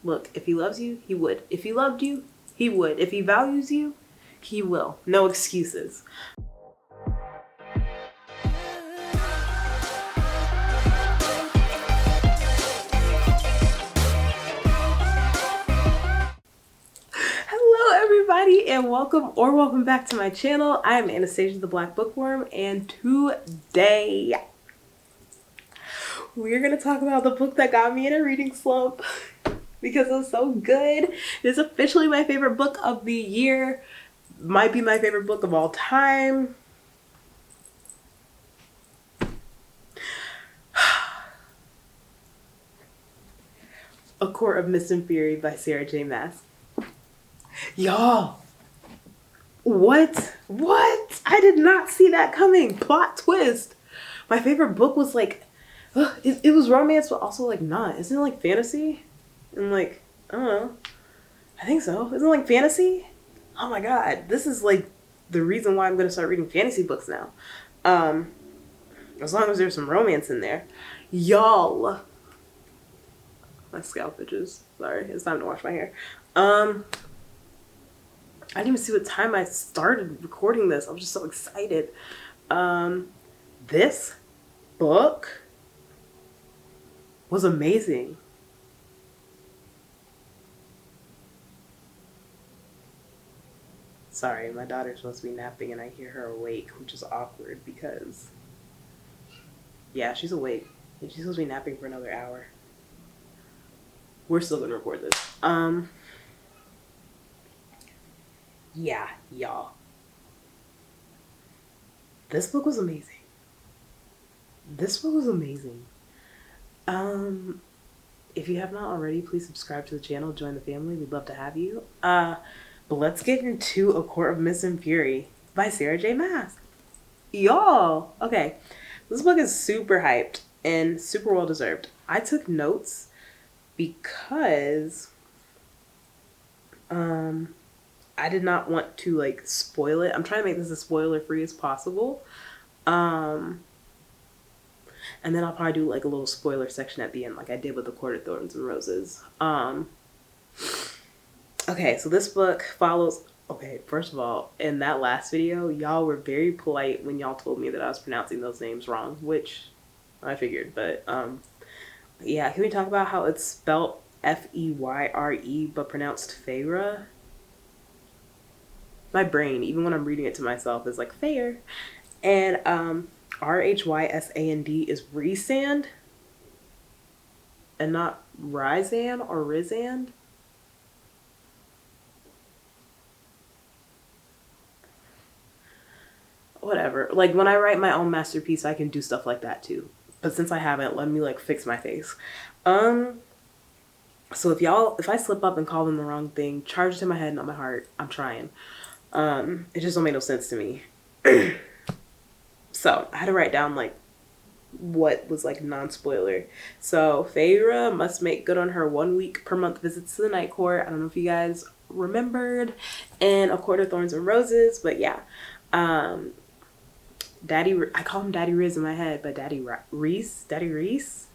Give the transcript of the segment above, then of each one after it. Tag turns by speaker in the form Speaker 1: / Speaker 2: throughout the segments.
Speaker 1: Look, if he loves you, he would. If he loved you, he would. If he values you, he will. No excuses. Hello everybody, and welcome back to my channel. I am Anastasia the Black Bookworm, and today we're gonna talk about the book that got me in a reading slump because it was so good. It is officially my favorite book of the year. Might be my favorite book of all time. A Court of Mist and Fury by Sarah J. Maas. Y'all, what? I did not see that coming. Plot twist. My favorite book was like, it was romance, but also like not. Isn't it like fantasy? And like, I don't know. I think so. Isn't it like fantasy? Oh my god, this is like the reason why I'm gonna start reading fantasy books now. As long as there's some romance in there. Y'all. My scalp itches. Sorry, it's time to wash my hair. I didn't even see what time I started recording this. I was just so excited. This book was amazing. Sorry, my daughter's supposed to be napping and I hear her awake, which is awkward because, yeah, she's awake and she's supposed to be napping for another hour. We're still gonna record this. Yeah, y'all. This book was amazing. This book was amazing. If you have not already, please subscribe to the channel, join the family. We'd love to have you. But let's get into A Court of Mist and Fury by Sarah J. Maas. Y'all, okay. This book is super hyped and super well deserved. I took notes because I did not want to like spoil it. I'm trying to make this as spoiler free as possible. And then I'll probably do like a little spoiler section at the end like I did with The Court of Thorns and Roses. Okay, so this book follows, okay, first of all, in that last video, y'all were very polite when y'all told me that I was pronouncing those names wrong, which I figured, but yeah, can we talk about how it's spelled F-E-Y-R-E but pronounced Feyre? My brain, even when I'm reading it to myself, is like Fair. And RHYSAND is Rhysand and not Rhysand or Rhysand. Whatever. Like when I write my own masterpiece, I can do stuff like that too. But since I haven't, let me like fix my face. So if I slip up and call them the wrong thing, charge it to my head, not my heart. I'm trying. It just don't make no sense to me. So I had to write down like what was like non-spoiler. So Feyre must make good on her 1 week per month visits to the Night Court. I don't know if you guys remembered in A Court of Thorns and Roses, but yeah. I call him Daddy Riz in my head, but Daddy RHYS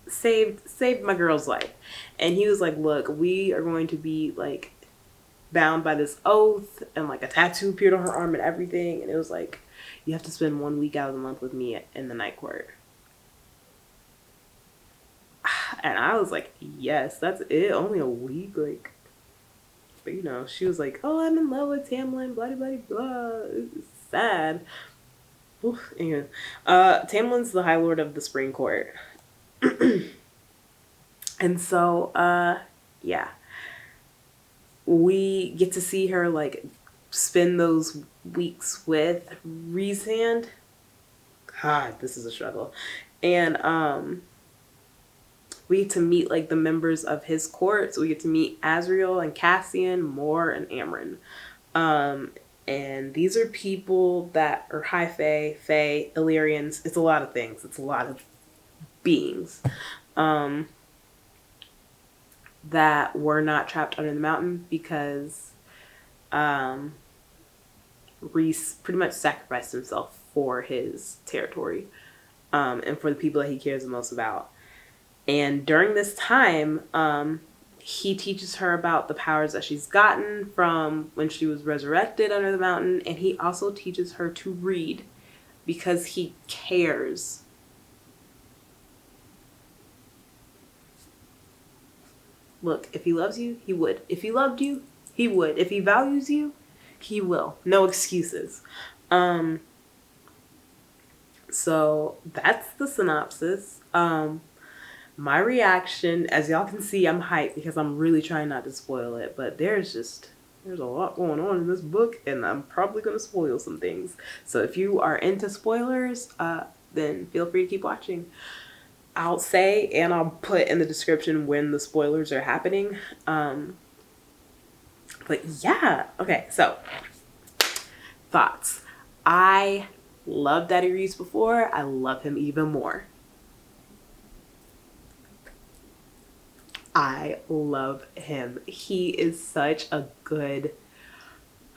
Speaker 1: saved my girl's life. And he was like, look, we are going to be like bound by this oath, and like a tattoo appeared on her arm and everything, and it was like, you have to spend 1 week out of the month with me in the Night Court. And I was like, yes, that's it, only a week, like. But you know, she was like, oh, I'm in love with Tamlin, blah blah blah. It's sad. Oof, anyway. Tamlin's the High Lord of the Spring Court. And so yeah, we get to see her like spend those weeks with Rhysand. God, this is a struggle. And we get to meet like the members of his court. So we get to meet Azriel and Cassian, Mor and Amren. And these are people that are high fae, Illyrians. It's a lot of things. It's a lot of beings that were not trapped under the mountain because Rhys pretty much sacrificed himself for his territory and for the people that he cares the most about. And during this time, he teaches her about the powers that she's gotten from when she was resurrected under the mountain. And he also teaches her to read because he cares. Look, if he loves you, he would. If he loved you, he would. If he values you, he will. No excuses. So that's the synopsis. My reaction, as y'all can see, I'm hyped because I'm really trying not to spoil it, but there's a lot going on in this book, and I'm probably going to spoil some things. So if you are into spoilers, then feel free to keep watching. I'll say, and I'll put in the description when the spoilers are happening. But yeah, okay, so thoughts. I loved RHYS before. I love him even more. I love him. He is such a good,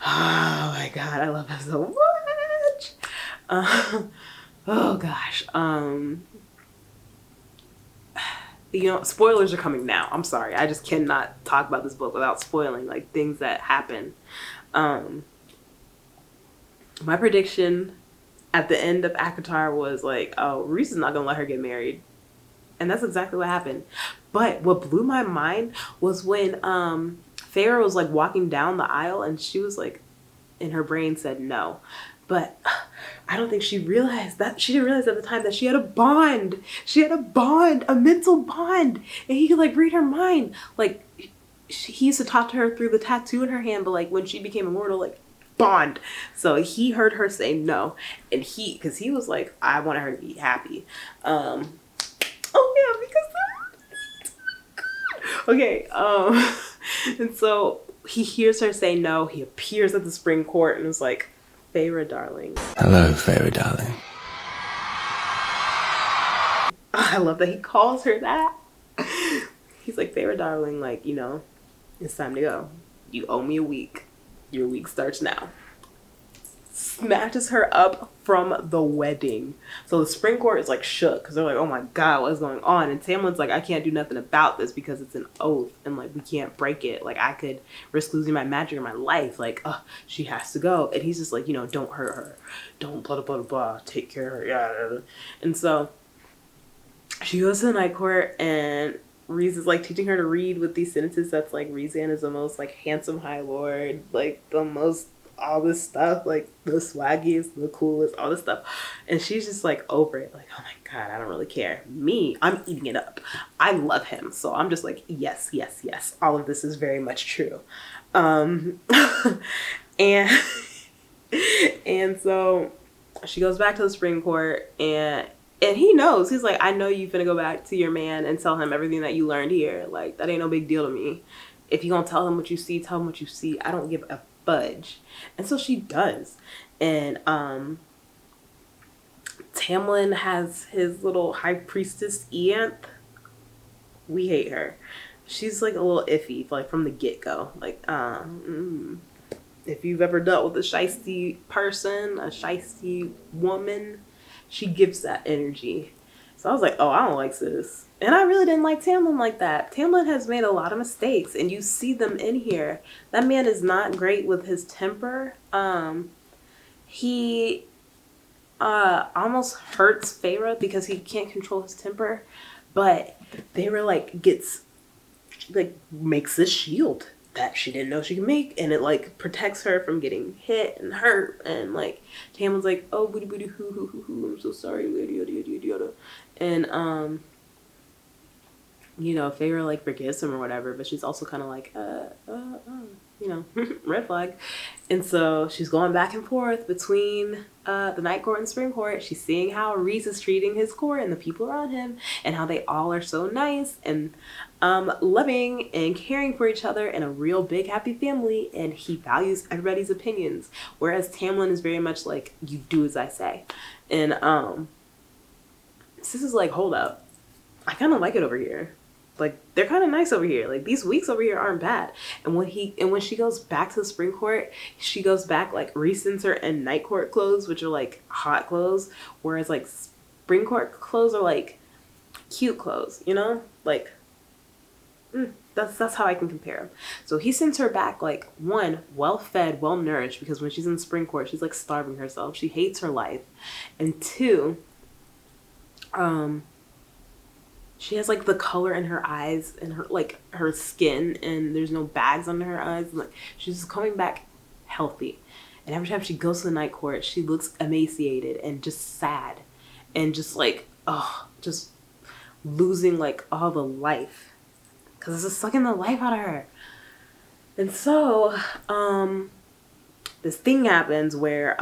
Speaker 1: oh my God, I love him so much. Oh gosh. You know, spoilers are coming now. I'm sorry. I just cannot talk about this book without spoiling like things that happen. My prediction at the end of ACOTAR was like, oh, RHYS is not gonna let her get married. And that's exactly what happened. But what blew my mind was when Feyre was like walking down the aisle and she was like, in her brain said no. But I don't think she realized that. She didn't realize at the time that she had a bond. She had a bond, a mental bond. And he could like read her mind. Like he used to talk to her through the tattoo in her hand, but like when she became immortal, like bond. So he heard her say no. And because he was like, I wanted her to be happy. Oh yeah, because okay, and so he hears her say no. He appears at the spring court and is like, Feyre, darling.
Speaker 2: Hello, Feyre, darling.
Speaker 1: I love that he calls her that. He's like, Feyre, darling, like, you know, it's time to go. You owe me a week. Your week starts now. Snatches her up from the wedding. So the spring court is like shook because they're like, oh my God, what is going on? And Tamlin's like, I can't do nothing about this because it's an oath and like we can't break it. Like I could risk losing my magic or my life. Like, she has to go. And he's just like, you know, don't hurt her. Don't blah, blah, blah, blah. Take care of her. Yeah. And so she goes to the night court and RHYS is like teaching her to read with these sentences that's like, Rhysand is the most like handsome high lord, like the most all this stuff, like the swaggiest, the coolest, all this stuff. And she's just like over it, like, oh my God, I don't really care. Me, I'm eating it up. I love him. So I'm just like, yes, yes, yes. All of this is very much true. And and so she goes back to the spring court and he knows. He's like, I know you finna go back to your man and tell him everything that you learned here. Like, that ain't no big deal to me. If you gonna tell him what you see, tell him what you see. I don't give a fudge. And so she does. And Tamlin has his little high priestess Ianth. We hate her. She's like a little iffy, like from the get-go. Like if you've ever dealt with a shiesty person, a shiesty woman, she gives that energy. So I was like, oh, I don't like this. And I really didn't like Tamlin like that. Tamlin has made a lot of mistakes, and you see them in here. That man is not great with his temper. He almost hurts Feyre because he can't control his temper. But Feyre makes this shield that she didn't know she could make, and it like protects her from getting hit and hurt. And like Tamlin's like, oh booty booty hoo hoo hoo hoo, I'm so sorry, yada yada yada yada. And you know, Feyre like forgives him or whatever, but she's also kind of like, you know, red flag. And so she's going back and forth between the night court and spring court. She's seeing how RHYS is treating his court and the people around him, and how they all are so nice and loving and caring for each other and a real big happy family, and he values everybody's opinions, whereas Tamlin is very much like, you do as I say. And this is like, hold up, I kind of like it over here. Like, they're kind of nice over here. Like, these weeks over here aren't bad. And when she goes back to the spring court, she goes back, like, RHYS sends her in night court clothes, which are like hot clothes, whereas like spring court clothes are like cute clothes, you know, like that's how I can compare him. So he sends her back, like, one, well fed, well nourished, because when she's in spring court, she's like starving herself. She hates her life. And two, she has like the color in her eyes and her like her skin, and there's no bags under her eyes. Like, she's just coming back healthy. And every time she goes to the night court, she looks emaciated and just sad and just like, just losing like all the life. Because it's just sucking the life out of her. And so, this thing happens where,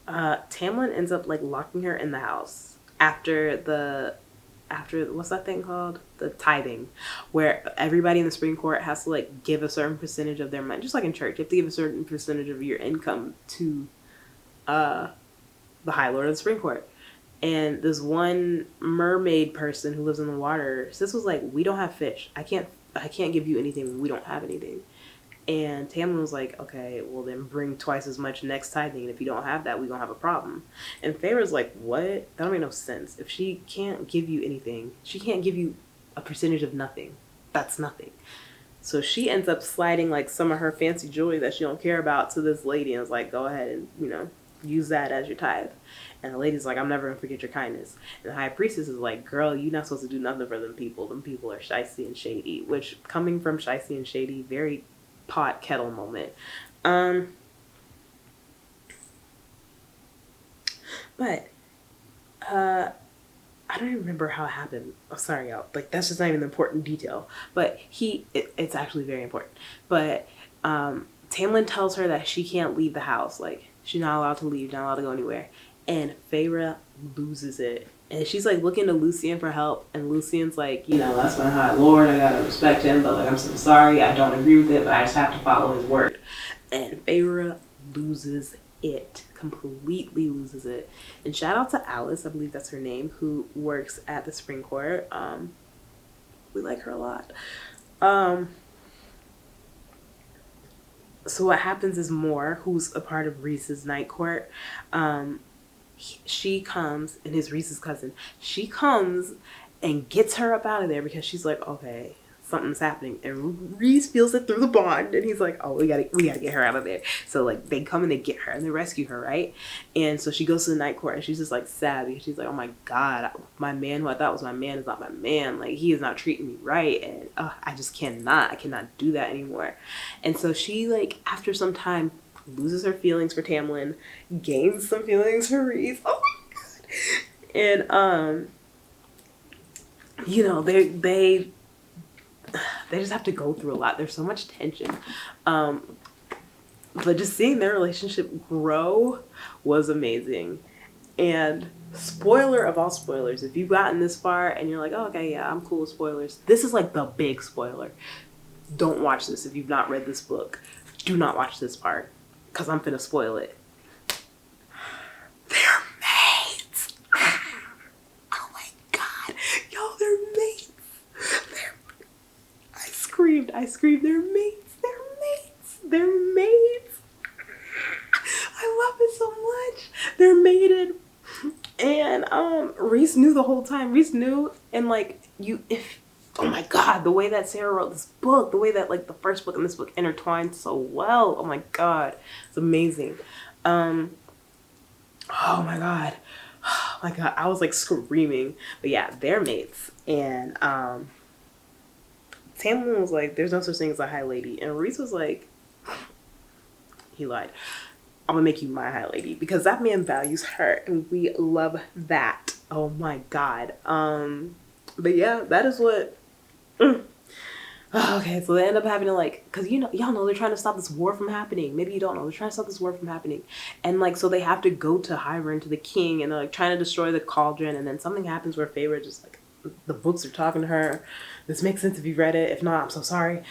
Speaker 1: Tamlin ends up like locking her in the house after what's that thing called? The tithing, where everybody in the Supreme Court has to like give a certain percentage of their money, just like in church. You have to give a certain percentage of your income to, the High Lord of the Supreme Court. And this one mermaid person who lives in the water, sis was like, we don't have fish. I can't give you anything when we don't have anything. And Tamlin was like, okay, well then bring twice as much next tithing, and if you don't have that, we gonna have a problem. And Feyre's like, what? That don't make no sense. If she can't give you anything, she can't give you a percentage of nothing. That's nothing. So she ends up sliding like some of her fancy jewelry that she don't care about to this lady, and is like, go ahead and, you know, use that as your tithe. And the lady's like, I'm never gonna forget your kindness. And the high priestess is like, girl, you're not supposed to do nothing for them people. Them people are shicey and shady. Which, coming from shicey and shady, very pot kettle moment. But I don't even remember how it happened. Oh, sorry, y'all. Like, that's just not even the important detail. But it's actually very important. But Tamlin tells her that she can't leave the house. Like, she's not allowed to leave, not allowed to go anywhere. And Feyre loses it. And she's like looking to Lucien for help. And Lucien's like, you know, that's my high lord. I gotta respect him. But like, I'm so sorry. I don't agree with it. But I just have to follow his word. And Feyre loses it. Completely loses it. And shout out to Alice, I believe that's her name, who works at the Supreme Court. We like her a lot. So what happens is Moore, who's a part of RHYS's night court, she comes, and is RHYS's cousin. She comes and gets her up out of there because she's like, okay, something's happening. And RHYS feels it through the bond, and he's like, oh, we gotta get her out of there. So like they come and they get her and they rescue her, right? And so she goes to the night court, and she's just like sad because she's like, oh my god, my man who I thought was my man is not my man. Like, he is not treating me right, and I just cannot do that anymore. And so she, like, after some time, loses her feelings for Tamlin, gains some feelings for RHYS. Oh my god. And you know, they just have to go through a lot. There's so much tension. But just seeing their relationship grow was amazing. And spoiler of all spoilers, if you've gotten this far and you're like, oh, okay, yeah, I'm cool with spoilers, this is like the big spoiler. Don't watch this if you've not read this book. Do not watch this part, because I'm finna spoil it. They're mates. Oh my god. Yo, they're mates. I screamed, they're mates. They're mates. I love it so much. They're mated. And RHYS knew the whole time. RHYS knew, and like, oh my god, the way that Sarah wrote this book, the way that like the first book and this book intertwined so well. Oh my god. It's amazing. Oh my god. Oh my god. I was like screaming. But yeah, they're mates. And Tamlin was like, there's no such thing as a high lady. And RHYS was like, he lied. I'm gonna make you my high lady, because that man values her, and we love that. Oh my god. But yeah, that is what. Okay, so they end up having to, like, because you know, y'all know they're trying to stop this war from happening. Maybe you don't know, they're trying to stop this war from happening, and like, so they have to go to Hybern, to the king, and they're like trying to destroy the cauldron. And then something happens where Feyre just like, the books are talking to her. This makes sense if you read it. If not, I'm so sorry.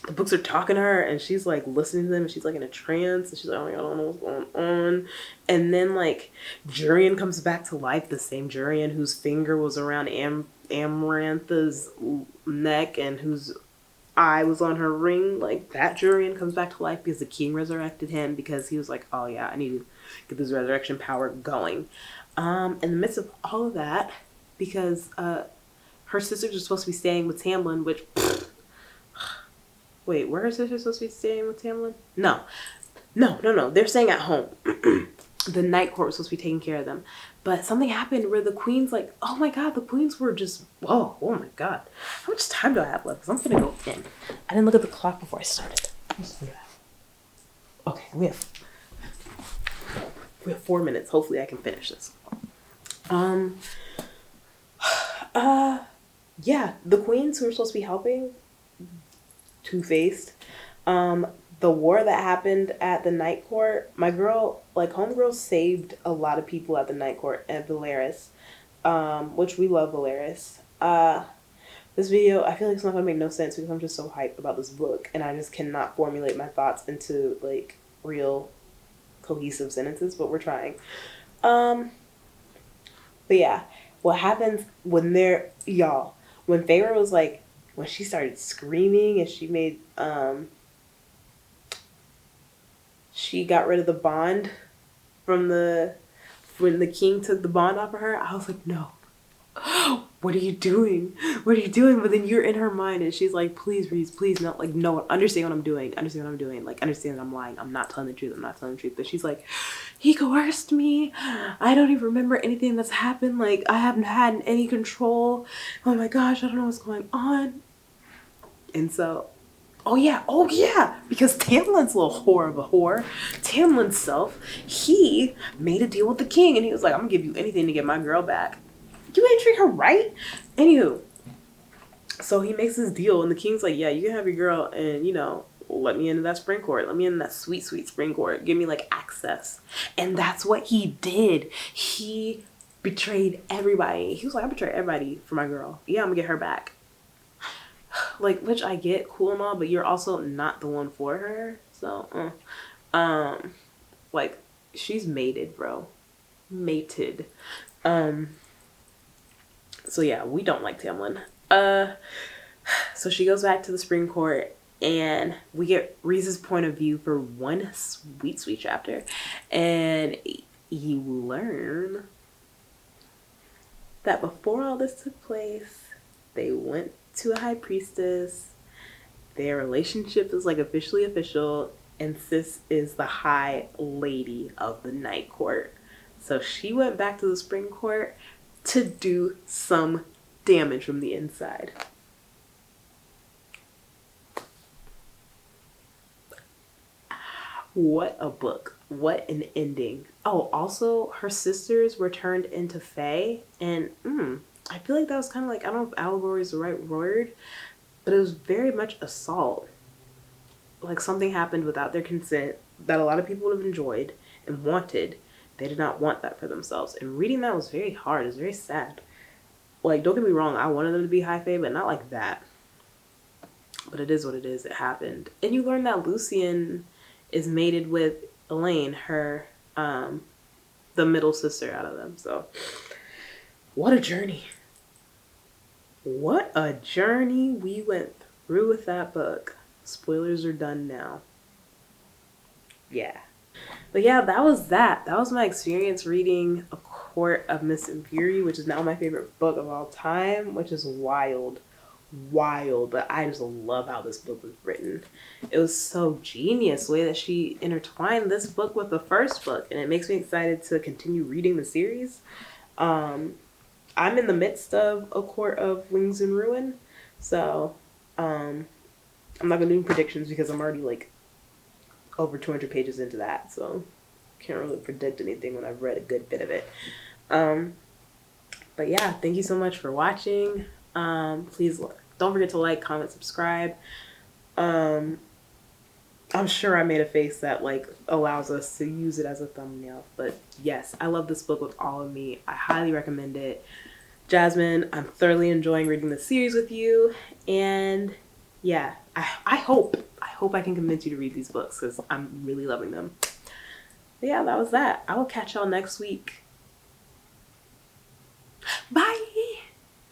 Speaker 1: The books are talking to her, and she's like listening to them, and she's like in a trance, and she's like, oh my god, I don't know what's going on. And then like Jurian comes back to life, the same Jurian whose finger was around Amarantha's neck and whose eye was on her ring. Like, that Jurian comes back to life because the king resurrected him, because he was like, oh yeah, I need to get this resurrection power going. In the midst of all of that, because her sisters are supposed to be staying with Tamlin, which wait, were her sisters supposed to be staying with Tamlin? No. They're staying at home. The night court was supposed to be taking care of them, but something happened where the queens, like, oh my god, the queens were just, whoa, oh my god, how much time do I have left? Because I'm gonna go in. I didn't look at the clock before I started. Okay, we have 4 minutes. Hopefully I can finish this. Yeah, the queens who were supposed to be helping, two-faced, the war that happened at the night court, my girl, like, homegirl saved a lot of people at the night court at Valeris, which we love Valeris. This video, I feel like it's not gonna make no sense because I'm just so hyped about this book and I just cannot formulate my thoughts into, like, real cohesive sentences, but we're trying. But yeah, what happens when when Feyre was like, when she started screaming and she made, she got rid of the bond from when the king took the bond off of her, I was like, no. What are you doing? What are you doing? But then you're in her mind and she's like, please, Reese, please, no, like, no, understand what I'm doing. Understand what I'm doing. Like, understand that I'm lying. I'm not telling the truth. I'm not telling the truth. But she's like, he coerced me. I don't even remember anything that's happened. Like, I haven't had any control. Oh my gosh, I don't know what's going on. And so, oh yeah, because Tamlin's a little whore of a whore. Tamlin's self, he made a deal with the king and he was like, I'm gonna give you anything to get my girl back. You ain't treat her right. Anywho, so he makes this deal and the king's like, yeah, you can have your girl and, you know, let me into that spring court. Let me in that sweet, sweet spring court. Give me, like, access. And that's what he did. He betrayed everybody. He was like, I betrayed everybody for my girl. Yeah, I'm gonna get her back. Like, which I get, cool and all, but you're also not the one for her. So, like, she's mated, bro. Mated. So yeah, we don't like Tamlin. So she goes back to the spring court and we get Reese's point of view for one sweet, sweet chapter. And you learn that before all this took place, they went to a high priestess. Their relationship is, like, officially official. And sis is the high lady of the night court. So she went back to the spring court to do some damage from the inside. What a book. What an ending. Oh, also, her sisters were turned into fae. And I feel like that was kind of like, I don't know if allegory is the right word, but it was very much assault. Like, something happened without their consent that a lot of people would have enjoyed and wanted. They did not want that for themselves. And reading that was very hard. It was very sad. Like, don't get me wrong, I wanted them to be high fae, but not like that. But it is what it is. It happened. And you learn that Lucian is mated with Elaine, her, the middle sister out of them. So, what a journey. What a journey we went through with that book. Spoilers are done now. Yeah. But yeah, that was that. That was my experience reading A Court of Mist and Fury, which is now my favorite book of all time, which is wild. But I just love how this book was written. It was so genius the way that she intertwined this book with the first book, and it makes me excited to continue reading the series. I'm in the midst of A Court of Wings and Ruin, so I'm not gonna do any predictions because I'm already, like, over 200 pages into that, so can't really predict anything when I've read a good bit of it. But yeah, thank you so much for watching. Please don't forget to like, comment, subscribe. I'm sure I made a face that, like, allows us to use it as a thumbnail, but yes, I love this book with all of me. I highly recommend it. Jasmine, I'm thoroughly enjoying reading the series with you, and yeah, I hope I can convince you to read these books because I'm really loving them. But yeah, that was that. I will catch y'all next week. Bye.